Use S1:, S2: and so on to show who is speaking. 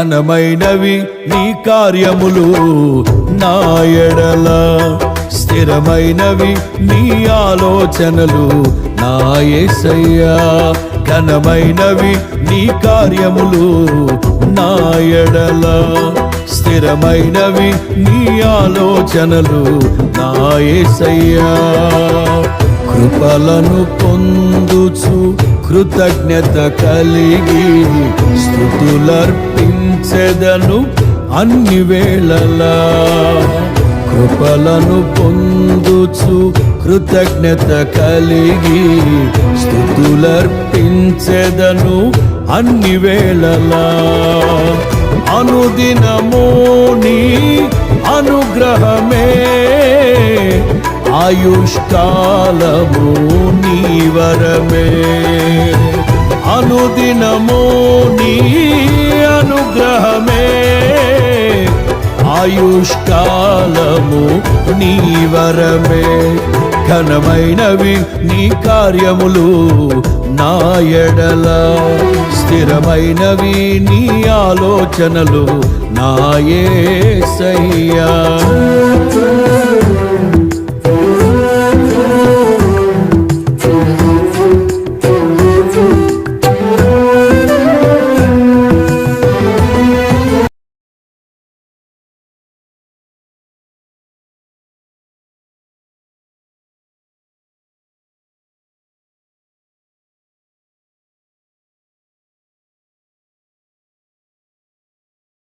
S1: ఘనమైనవి నీ కార్యములు నా ఎడల, స్థిరమైనవి నీ ఆలోచనలు నా యేసయ్యా. ఘనమైనవి నీ కార్యములు నా ఎడల, స్థిరమైనవి నీ ఆలోచనలు నా యేసయ్యా. కృపలను పొందుచు కృతజ్ఞత కలిగి స్తుతులర్పించెదను అన్ని వేళలా. కృపలను పొందుచు కృతజ్ఞత కలిగి స్తుతులర్పించెదను అన్ని వేళలా. అనుదినము నీ అనుగ్రహమే, ఆయుష్కాలము నీ వరమే. అనుదినము నీ అనుగ్రహమే, ఆయుష్కాలము నీ వరమే. ఘనమైనవి నీ కార్యములు నా ఎడల, స్థిరమైనవి నీ ఆలోచనలు నా యేసయ్యా.